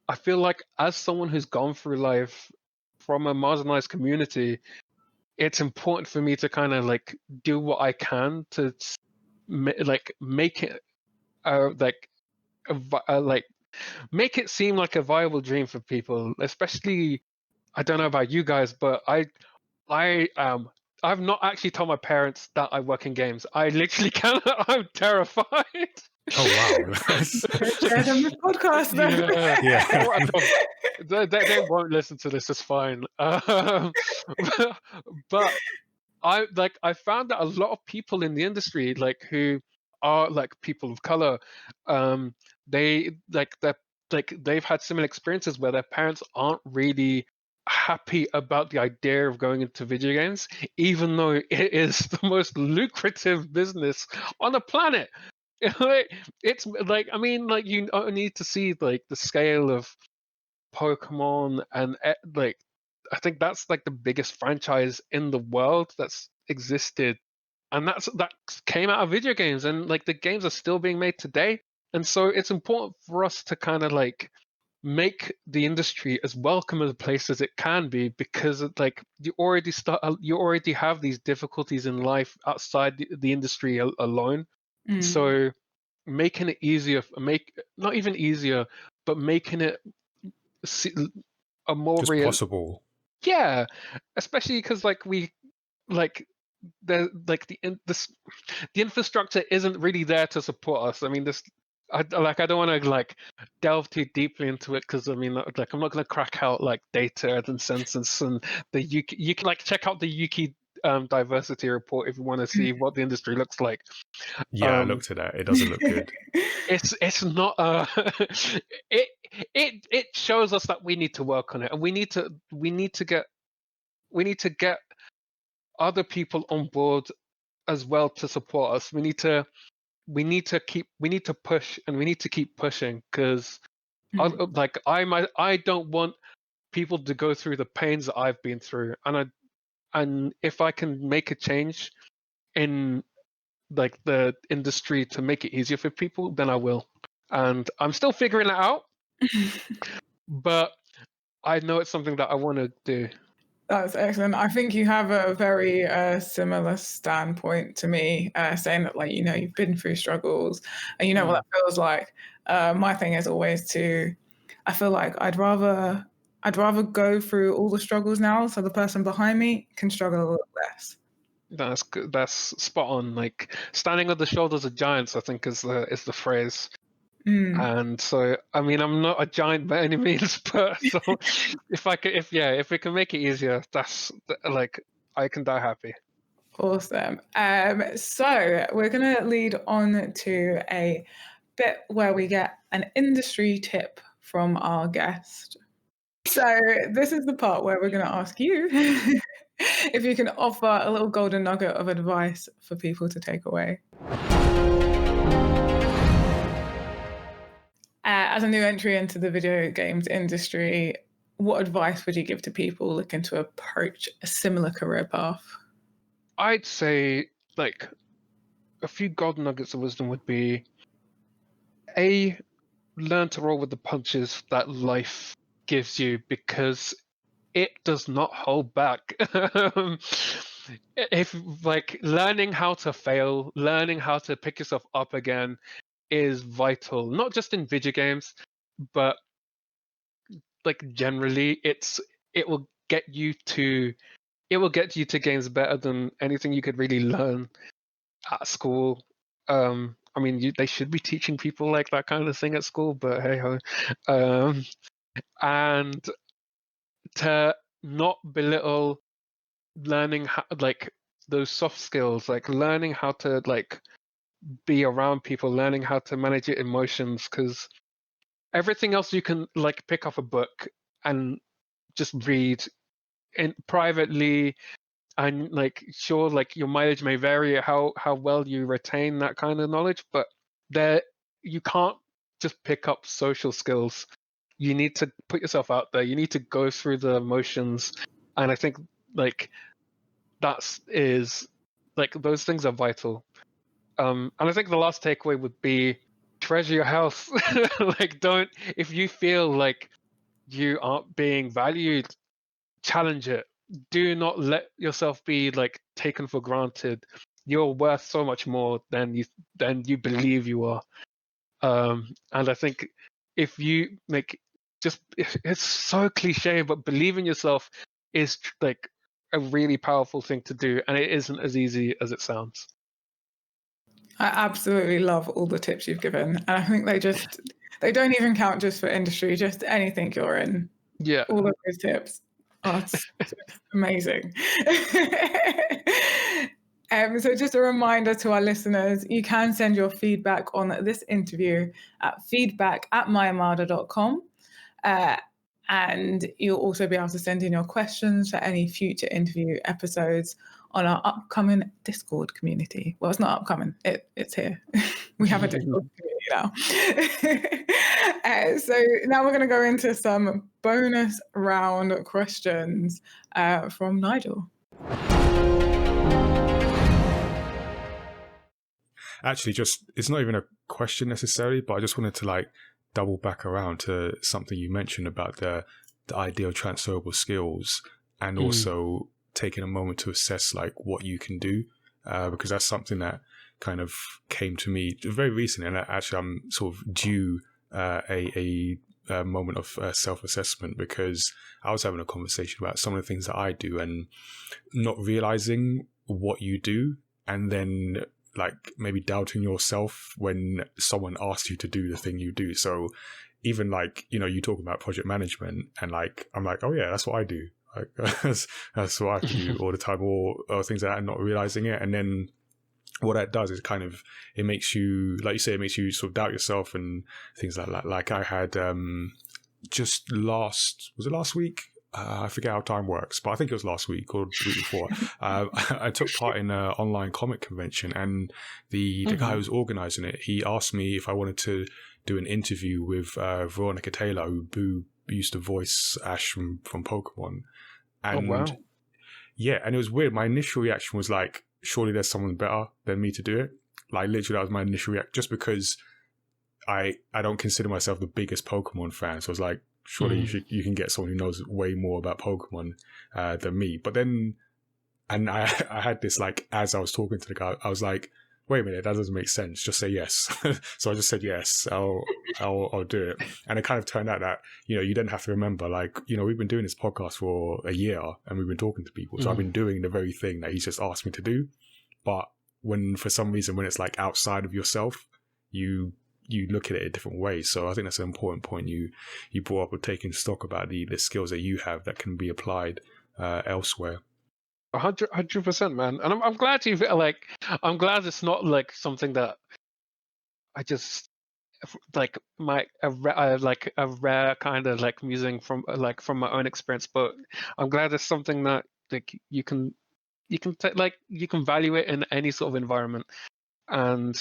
I feel like as someone who's gone through life from a marginalized community, it's important for me to kind of like do what I can to like make it like like make it seem like a viable dream for people. Especially, I don't know about you guys, but I've not actually told my parents that I work in games. I literally cannot. I'm terrified. Oh wow. That's... Share them with podcast then. Yeah. They won't listen to this. It's fine. But I found that a lot of people in the industry, like who are like people of color, they they've had similar experiences where their parents aren't really happy about the idea of going into video games, even though it is the most lucrative business on the planet. It's like I mean, like you need to see like the scale of Pokemon and like I think that's like the biggest franchise in the world that's existed, and that came out of video games, and like the games are still being made today, and so it's important for us to kind of like make the industry as welcome a place as it can be, because like you already have these difficulties in life outside the industry alone. So making it easier, not even easier, but making it a more just possible. Yeah, especially because like the infrastructure isn't really there to support us. I mean, I don't want to like delve too deeply into it, because I mean, like I'm not going to crack out like data and census and you can like check out the Yuki diversity report if you want to see what the industry looks like. Yeah, I looked at that. It doesn't look good. It's not it shows us that we need to work on it, and we need to get other people on board as well to support us. We need to push, and we need to keep pushing, because like I don't want people to go through the pains that I've been through, and if I can make a change in like the industry to make it easier for people, then I will. And I'm still figuring it out, but I know it's something that I want to do. That's excellent. I think you have a very similar standpoint to me, saying that, like, you've been through struggles and you know what that feels like. My thing is always I feel like I'd rather go through all the struggles now, so the person behind me can struggle a little less. That's good. That's spot on. Like standing on the shoulders of giants, I think is the phrase. And so, I mean, I'm not a giant by any means, but so if we can make it easier, that's like I can die happy. Awesome. So we're gonna lead on to a bit where we get an industry tip from our guest. So this is the part where we're going to ask you if you can offer a little golden nugget of advice for people to take away. As a new entry into the video games industry, what advice would you give to people looking to approach a similar career path? I'd say like a few golden nuggets of wisdom would be learn to roll with the punches that life gives you, because it does not hold back. If like learning how to fail, learning how to pick yourself up again is vital, not just in video games, but like generally it will get you to games better than anything you could really learn at school. I mean, they should be teaching people like that kind of thing at school, but hey ho. And to not belittle learning how, like those soft skills, like learning how to like be around people, learning how to manage your emotions, because everything else you can like pick up a book and just read in privately, and like sure, like your mileage may vary how well you retain that kind of knowledge, but you can't just pick up social skills. You need to put yourself out there, you need to go through the emotions, and I think like those things are vital. And I think the last takeaway would be treasure your health. Like if you feel like you aren't being valued, challenge it. Do not let yourself be like taken for granted. You're worth so much more than you believe you are. And I think if you it's so cliche, but believe in yourself is like a really powerful thing to do, and it isn't as easy as it sounds. I absolutely love all the tips you've given, and I think they don't even count just for industry, just anything you're in. Yeah, all of those tips. Oh, it's amazing. So just a reminder to our listeners, you can send your feedback on this interview at feedback@mayamada.com. And you'll also be able to send in your questions for any future interview episodes on our upcoming Discord community. Well, it's not upcoming, it's here. We have a Discord community now. So now we're going to go into some bonus round questions from Nigel. Actually, it's not even a question necessarily, but I just wanted to like double back around to something you mentioned about the idea of transferable skills, and also taking a moment to assess like what you can do, because that's something that kind of came to me very recently, and actually I'm sort of due a moment of self-assessment, because I was having a conversation about some of the things that I do and not realizing what you do, and then like maybe doubting yourself when someone asks you to do the thing you do. So even like, you know, you talk about project management, and like I'm like, oh yeah, that's what I do. Like, that's what I have to do all the time, or things like that, and not realizing it. And then what that does is kind of, it makes you, like you say, it makes you sort of doubt yourself and things like that. Like I had was it last week? I forget how time works, but I think it was last week or the week before. I took part in an online comic convention, and the guy who was organizing it, he asked me if I wanted to do an interview with Veronica Taylor, who used to voice Ash from Pokemon. And wow. Yeah, and it was weird. My initial reaction was like, surely there's someone better than me to do it. Like literally that was my initial reaction, just because I don't consider myself the biggest Pokemon fan. So I was like, surely you can get someone who knows way more about Pokemon than me. But then, and I had this, like, as I was talking to the guy, I was like, wait a minute, that doesn't make sense. Just say yes. So I just said yes, I'll do it. And it kind of turned out that, you know, you didn't have to remember, like, you know, we've been doing this podcast for a year and we've been talking to people. So I've been doing the very thing that he's just asked me to do. But when, for some reason, when it's like outside of yourself, you look at it a different way. So I think that's an important point you brought up, with taking stock about the skills that you have that can be applied elsewhere. 100%, man. And I'm glad you feel like, I'm glad it's not like something that I just like a rare kind of like musing from my own experience, but I'm glad it's something that like you can value it in any sort of environment. And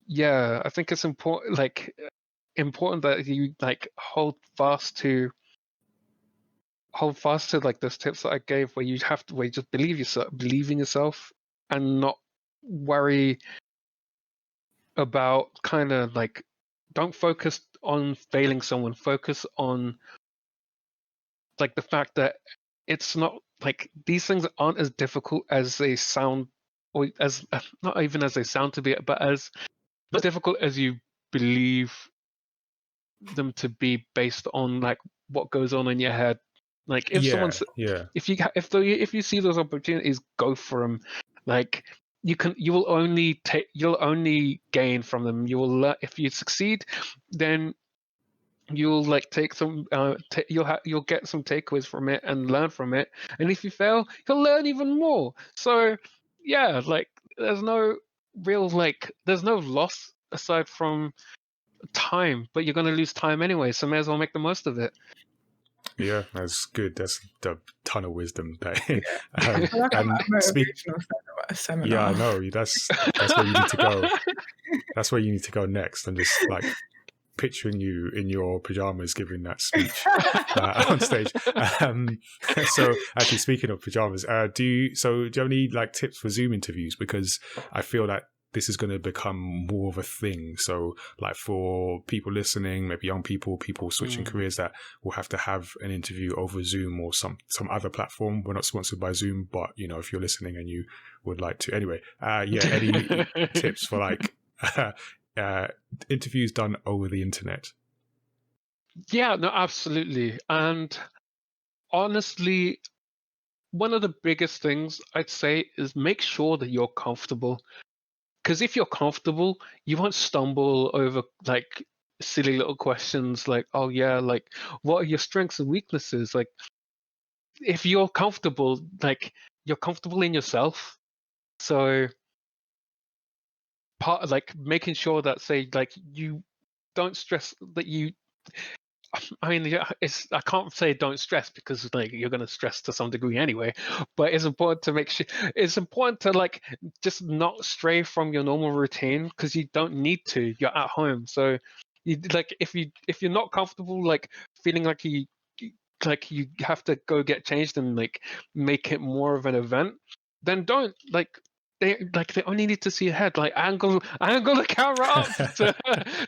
yeah, I think it's important that you like hold fast to like those tips that I gave, where you just believe in yourself and not worry about kind of like, don't focus on failing someone, focus on like the fact that it's not like, these things aren't as difficult as they sound, or as not even as they sound to be, but as difficult as you believe them to be, based on like what goes on in your head. Like if if you see those opportunities, go for them. Like you'll only gain from them. You will learn. If you succeed, then you'll like take some you'll get some takeaways from it and learn from it. And if you fail, you'll learn even more. So yeah, like there's no loss aside from time, but you're going to lose time anyway, so may as well make the most of it. Yeah, that's good. That's a ton of wisdom. Seminar. Yeah, I know. That's where you need to go. That's where you need to go next. And just like picturing you in your pajamas giving that speech on stage. So actually, speaking of pajamas, do you have any like tips for Zoom interviews? Because I feel that this is going to become more of a thing. So like for people listening, maybe young people switching careers, that will have to have an interview over Zoom or some other platform. We're not sponsored by Zoom, but you know, if you're listening and you would like to, anyway, any tips for like interviews done over the internet? Yeah, no, absolutely. And honestly, one of the biggest things I'd say is make sure that you're comfortable. Because if you're comfortable, you won't stumble over like silly little questions like, oh yeah, like what are your strengths and weaknesses? Like if you're comfortable, like you're comfortable in yourself. So part like making sure that, say, like you don't stress that you, I mean, yeah, I can't say don't stress, because like you're gonna stress to some degree anyway. But it's important to make sure. It's important to like just not stray from your normal routine, because you don't need to. You're at home, so you like if you're not comfortable, like feeling like you have to go get changed and like make it more of an event, then don't they only need to see your head. Like angle the camera up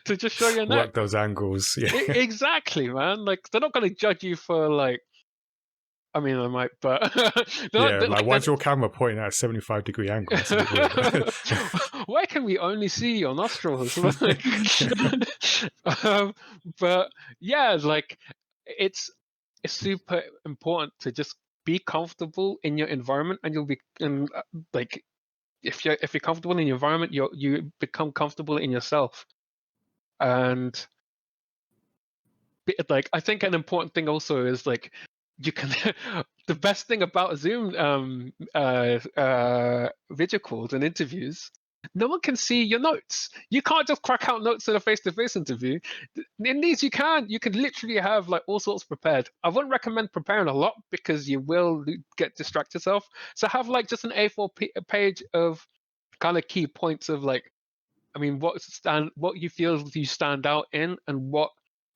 to just show your neck. Work those angles. Yeah. Exactly, man. Like they're not gonna judge you for like. I mean, I might, but why's your camera pointing at a 75-degree angle? That's a bit weird. Why can we only see your nostrils? But yeah, like it's super important to just be comfortable in your environment, and you'll be like if you're comfortable in your environment, you become comfortable in yourself. And like I think an important thing also is like you can the best thing about Zoom video calls and interviews, no one can see your notes. You can't just crack out notes in a face-to-face interview. In these you can literally have like all sorts prepared. I wouldn't recommend preparing a lot because you will distract yourself. So have like just an A4 page of kind of key points of like, I mean, what you feel you stand out in, and what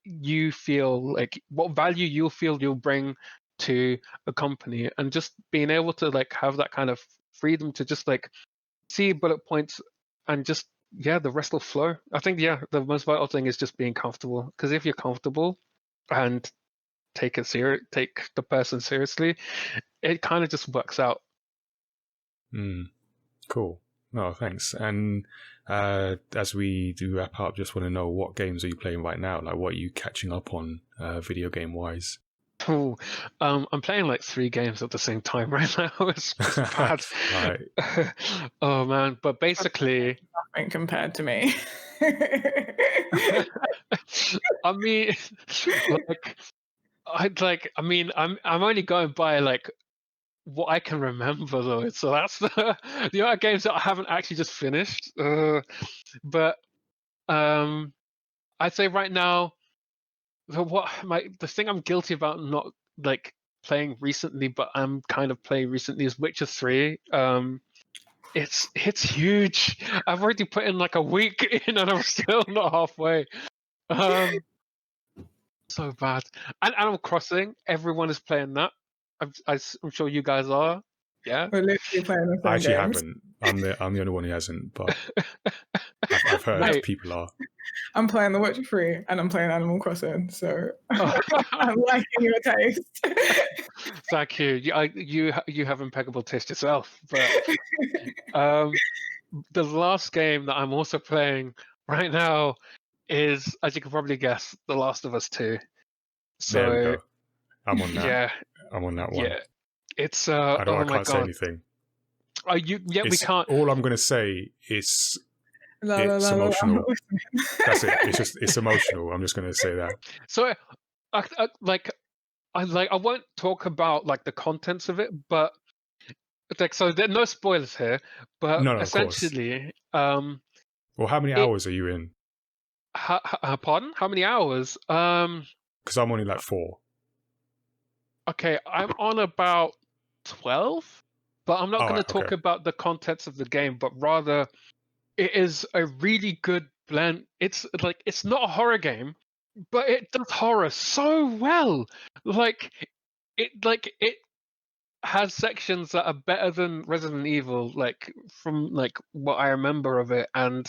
you feel like, what value you feel you'll bring to a company, and just being able to like have that kind of freedom to just like see bullet points, and just the rest will flow. I think the most vital thing is just being comfortable, because if you're comfortable and take the person seriously, it kind of just works out. Cool. No, thanks. And as we do wrap up, just want to know, what games are you playing right now? Like, what are you catching up on video game wise? Oh, I'm playing like 3 games at the same time right now. It's bad. Right. Oh man, but basically, nothing compared to me. I mean, I'm only going by like what I can remember though. So that's the other games that I haven't actually just finished. But I'd say right now, the thing I'm guilty about not like playing recently, but I'm kind of playing recently, is Witcher 3. It's huge. I've already put in like a week in, and I'm still not halfway. So bad. And Animal Crossing, everyone is playing that. I'm sure you guys are. Yeah. We're literally playing the same I actually games. haven't. I'm the only one who hasn't, but I've heard Mate. people are. I'm playing The Witcher 3 and I'm playing Animal Crossing, so I'm liking your taste. Thank you. You have impeccable taste yourself. But the last game that I'm also playing right now is, as you can probably guess, The Last of Us 2. So There we go. I'm on that. Yeah. I'm on that one. Yeah. It's I my can't say God. anything. We can't. All I'm going to say is La, it's la, la, la, emotional. I'm That's it. It's emotional. I'm just going to say that. So I won't talk about like the contents of it, but like, so there are no spoilers here, but No, essentially, well, how many hours are you in? Pardon? How many hours? Because I'm only like 4. Okay, I'm on about 12, but I'm not going to talk okay. about the contents of the game, but rather it is a really good blend. It's like, it's not a horror game, but it does horror so well. Like it has sections that are better than Resident Evil, like from like what I remember of it, and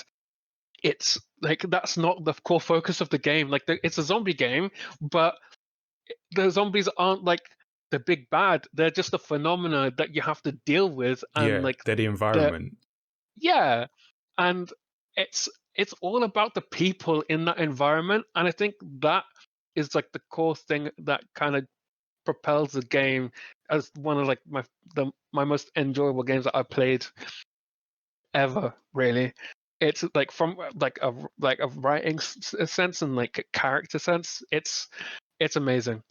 it's like that's not the core focus of the game. Like it's a zombie game, but the zombies aren't like the big bad. They're just a phenomena that you have to deal with, and like they're the environment. And it's all about the people in that environment, and I think that is like the core thing that kind of propels the game as one of like my most enjoyable games that I've played ever. Really, it's like from like a writing sense and like a character sense, it's amazing.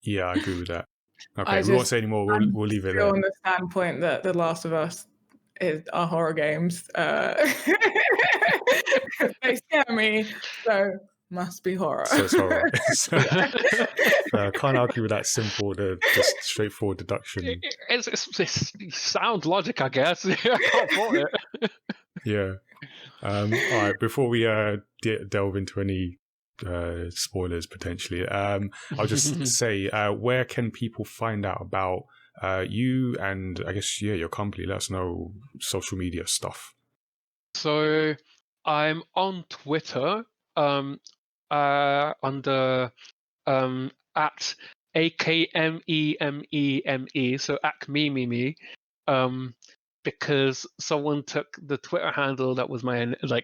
Yeah, I agree with that. Okay, we won't say anymore. We'll leave it there. On the standpoint that The Last of Us are horror games. They scare me, so must be horror. So it's horror. Can't argue with that simple, just straightforward deduction. It's sound logic, I guess. I can't fault it. Yeah. All right. Before we delve into any spoilers potentially, I'll just say, where can people find out about you and I guess, your company, let us know social media stuff. So I'm on Twitter under at AKMEMEME, so AKMEME, because someone took the Twitter handle that was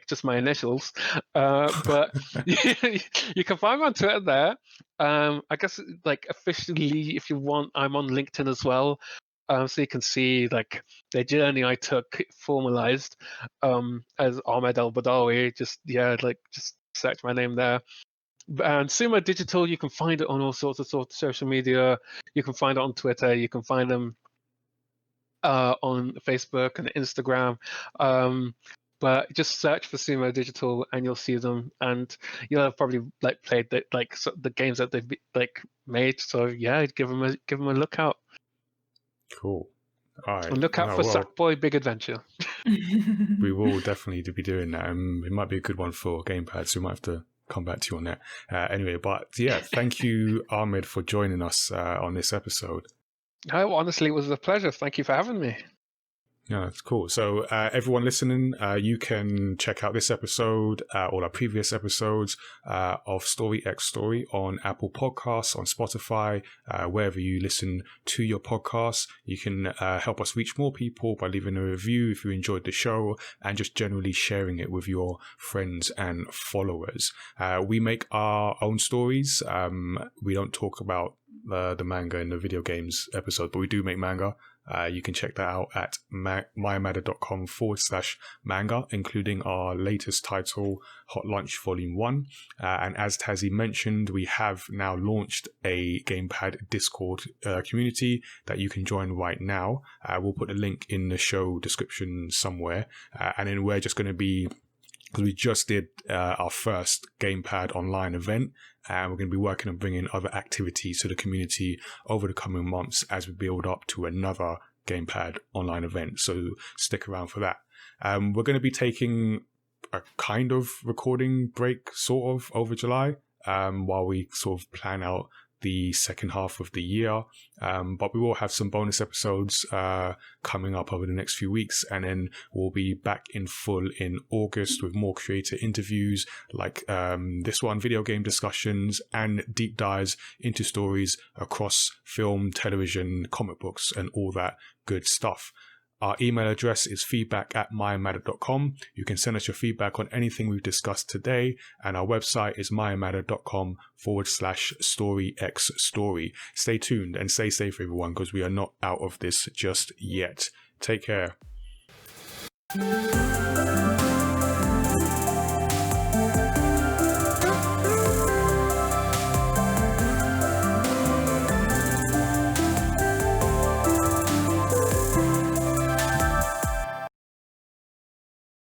just my initials. But you can find me on Twitter there. I guess officially, if you want, I'm on LinkedIn as well. So you can see the journey I took formalized as Ahmed El-Badawi. Just search my name there. And Sumo Digital, you can find it on all sorts of social media. You can find it on Twitter. You can find them on Facebook and Instagram. But just search for Sumo Digital and you'll see them, and you'll have probably played the games that they've made. So yeah, give them a look out. Cool. All right. And look out for Satboy Big Adventure. We will definitely be doing that. It might be a good one for gamepad, so we might have to come back to you on that. Anyway, but yeah, thank you, Ahmed, for joining us on this episode. No, honestly, it was a pleasure. Thank you for having me. Yeah, that's cool. So everyone listening, you can check out this episode, all our previous episodes of Story X Story on Apple Podcasts, on Spotify, wherever you listen to your podcasts. You can help us reach more people by leaving a review if you enjoyed the show, and just generally sharing it with your friends and followers. We make our own stories. We don't talk about the manga in the video games episode, but we do make manga. You can check that out at mayamada.com/manga, including our latest title, Hot Lunch Volume 1. And as Tazziii mentioned, we have now launched a Gamepad Discord community that you can join right now. We'll put a link in the show description somewhere. And then we're just going to be, because we just did our first Gamepad online event, and we're going to be working on bringing other activities to the community over the coming months as we build up to another Gamepad online event. So stick around for that. We're going to be taking a kind of recording break, sort of, over July, while we sort of plan out the second half of the year. But we will have some bonus episodes coming up over the next few weeks, and then we'll be back in full in August with more creator interviews like this one, video game discussions, and deep dives into stories across film, television, comic books, and all that good stuff. Our email address is feedback@mayamada.com. You can send us your feedback on anything we've discussed today. And our website is mayamada.com/storyxstory. Stay tuned and stay safe, everyone, because we are not out of this just yet. Take care.